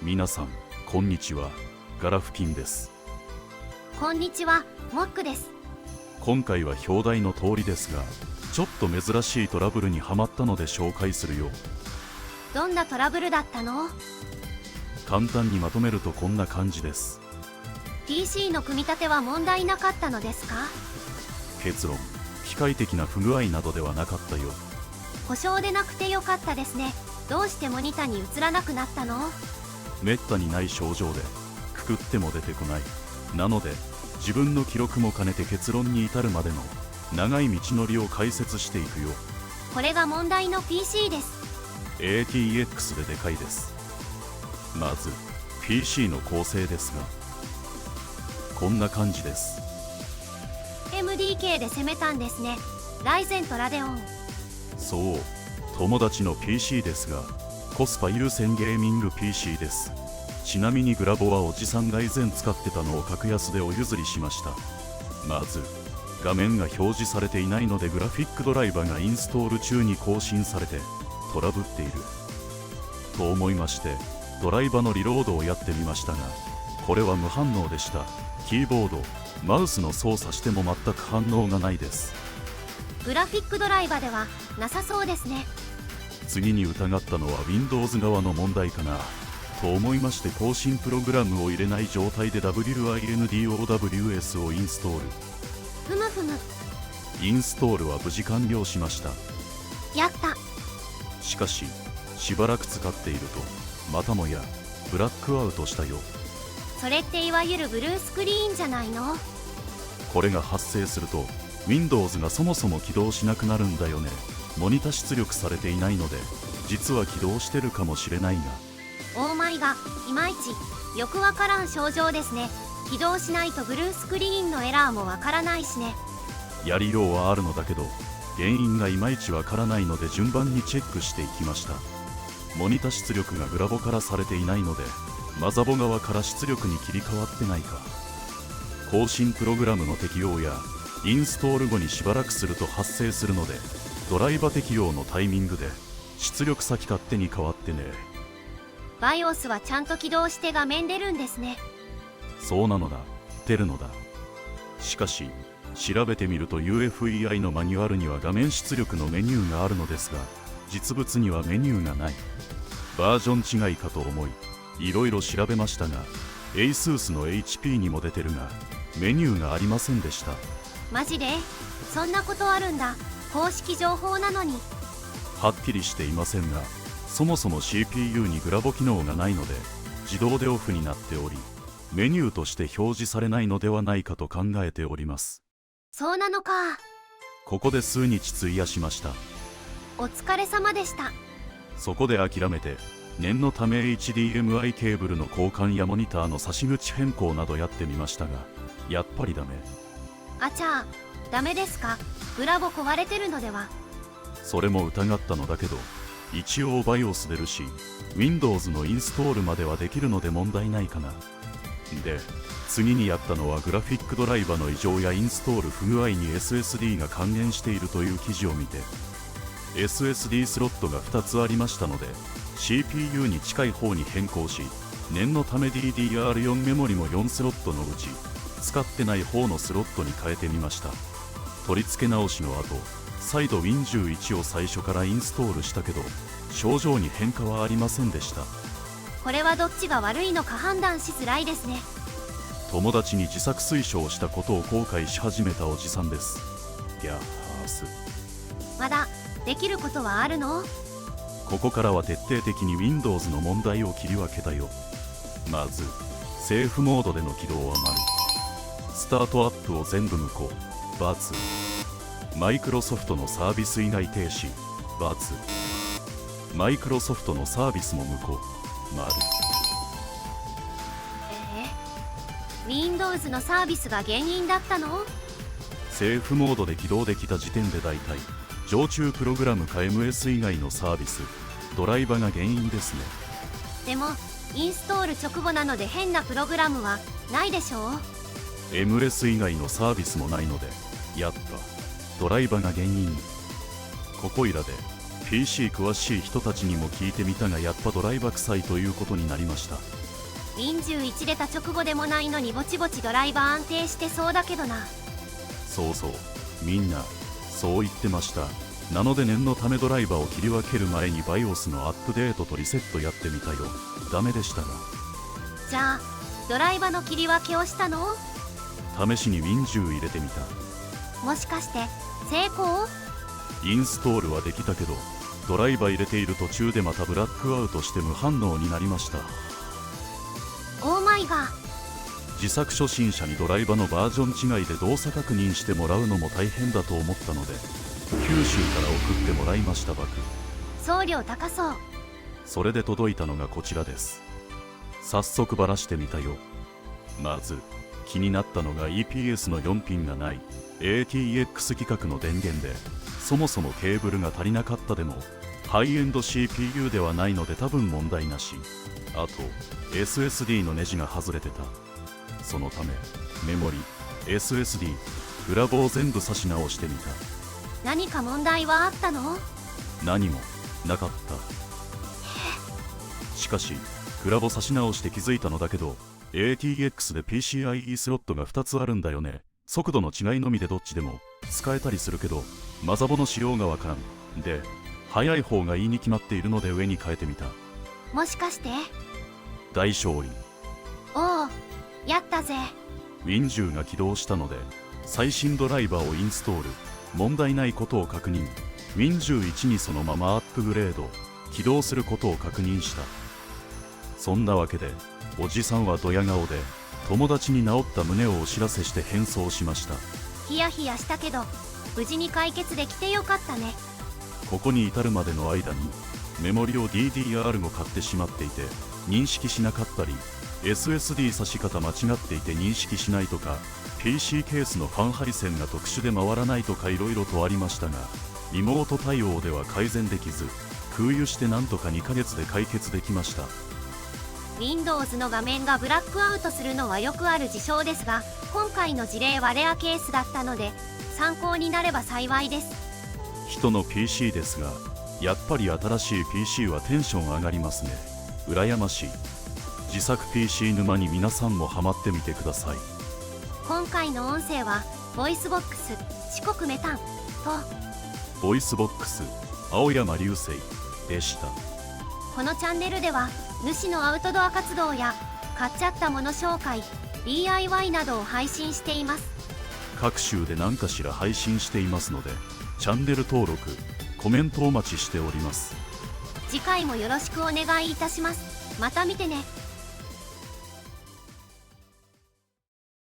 皆さんこんにちは、ガラフキンです。こんにちは、モックです。今回は表題の通りですが、ちょっと珍しいトラブルにはまったので紹介するよ。どんなトラブルだったの？簡単にまとめるとこんな感じです。 PC の組み立ては問題なかったのですか？結論、機械的な不具合などではなかったよ。故障でなくてよかったですね。どうしてモニターに映らなくなったの？めったにない症状で、くくっても出てこない。なので自分の記録も兼ねて結論に至るまでの長い道のりを解説していくよ。これが問題の PC です。 ATX ででかいです。まず PC の構成ですが、こんな感じです。 MDK で攻めたんですね。ライゼンとラデオン。そう、友達の PC ですが、コスパ優先ゲーミング PC です。ちなみにグラボはおじさんが以前使ってたのを格安でお譲りしました。まず画面が表示されていないので、グラフィックドライバーがインストール中に更新されてトラブっていると思いまして、ドライバのリロードをやってみましたが、これは無反応でした。キーボード、マウスの操作しても全く反応がないです。グラフィックドライバではなさそうですね。次に疑ったのは Windows 側の問題かなと思いまして、更新プログラムを入れない状態で WinDOWS をインストール。ふむふむ。インストールは無事完了しました。やった。しかししばらく使っていると、またもやブラックアウトしたよ。それっていわゆるブルースクリーンじゃないの？これが発生すると Windows がそもそも起動しなくなるんだよね。モニタ出力されていないので、実は起動してるかもしれないが。オーマイがいまいちよくわからん症状ですね。起動しないとブルースクリーンのエラーもわからないしね。やりようはあるのだけど、原因がいまいちわからないので順番にチェックしていきました。モニタ出力がグラボからされていないので、マザボ側から出力に切り替わってないか。更新プログラムの適用やインストール後にしばらくすると発生するので、ドライバ適用のタイミングで出力先勝手に変わってね。BIOS はちゃんと起動して画面出るんですね。そうなのだ、出るのだ。しかし調べてみると UFEI のマニュアルには画面出力のメニューがあるのですが、実物にはメニューがない。バージョン違いかと思いいろいろ調べましたが、 ASUS の HP にも出てるがメニューがありませんでした。マジで？そんなことあるんだ。公式情報なのに。はっきりしていませんが、そもそも CPU にグラボ機能がないので自動でオフになっており、メニューとして表示されないのではないかと考えております。そうなのか。ここで数日費やしました。お疲れ様でした。そこで諦めて念のため HDMI ケーブルの交換やモニターの差し口変更などやってみましたが、やっぱりダメ。あちゃー、ダメですか？グラボ壊れてるのでは？それも疑ったのだけど、一応 BIOS 出るし Windows のインストールまではできるので問題ないかな。で次にやったのは、グラフィックドライバの異常やインストール不具合に SSD が関連しているという記事を見て、 SSD スロットが2つありましたので CPU に近い方に変更し、念のため DDR4 メモリも4スロットのうち使ってない方のスロットに変えてみました。取り付け直しの後、再度 Win11 を最初からインストールしたけど症状に変化はありませんでした。これはどっちが悪いのか判断しづらいですね。友達に自作推奨したことを後悔し始めたおじさんです。ギャッハース。まだできることはあるの？ここからは徹底的に Windows の問題を切り分けたよ。まずセーフモードでの起動は丸、スタートアップを全部無効、×、マイクロソフトのサービス以外停止、×、マイクロソフトのサービスも無効、丸。Windows のサービスが原因だったの？セーフモードで起動できた時点でだいたい常駐プログラムか MS 以外のサービス、ドライバが原因ですね。でもインストール直後なので変なプログラムはないでしょう？ MS 以外のサービスもないので、やっぱドライバが原因。ここいらで PC 詳しい人たちにも聞いてみたが、やっぱドライバー臭いということになりました。 Win11 出た直後でもないのにぼちぼちドライバー安定してそうだけどな。そうそう、みんなそう言ってました。なので念のためドライバーを切り分ける前に BIOS のアップデートとリセットやってみたよ。ダメでしたが、じゃあドライバーの切り分けをしたの？試しに Win10 入れてみた。もしかして成功？インストールはできたけど、ドライバー入れている途中でまたブラックアウトして無反応になりました。オーマイガー。自作初心者にドライバーのバージョン違いで動作確認してもらうのも大変だと思ったので、九州から送ってもらいました。バク、送料高そう。それで届いたのがこちらです。早速バラしてみたよ。まず気になったのが EPS の4ピンがない ATX 規格の電源で、そもそもケーブルが足りなかったでもハイエンド CPU ではないので多分問題なし。あと SSD のネジが外れてた。そのためメモリ SSD グラボを全部差し直してみた。何か問題はあったの？何もなかった。しかしグラボ差し直して気づいたのだけど、 ATX で PCIe スロットが2つあるんだよね。速度の違いのみでどっちでも使えたりするけど、マザボの仕様がわからんで、速い方がいいに決まっているので上に変えてみた。もしかして？大勝利。おお、やったぜ。 Win10 が起動したので最新ドライバーをインストール、問題ないことを確認。 Win11 にそのままアップグレード起動することを確認した。そんなわけでおじさんはドヤ顔で友達に治った旨をお知らせして変装しました。ヒヤヒヤしたけど無事に解決できてよかったね。ここに至るまでの間にメモリを DDR も買ってしまっていて認識しなかったり、 SSD 差し方間違っていて認識しないとか、 PC ケースのファン配線が特殊で回らないとか、いろいろとありましたが、リモート対応では改善できず、空輸してなんとか2ヶ月で解決できました。 Windows の画面がブラックアウトするのはよくある事象ですが、今回の事例はレアケースだったので参考になれば幸いです。人の PC ですが、やっぱり新しい PC はテンション上がりますね。羨ましい。自作 PC 沼に皆さんもハマってみてください。今回の音声はボイスボックス四国メタンとボイスボックス青山流星でした。このチャンネルでは主のアウトドア活動や買っちゃったもの紹介、 DIY などを配信しています。各週で何かしら配信していますので、チャンネル登録コメントお待ちしております。次回もよろしくお願いいたします。また見てね。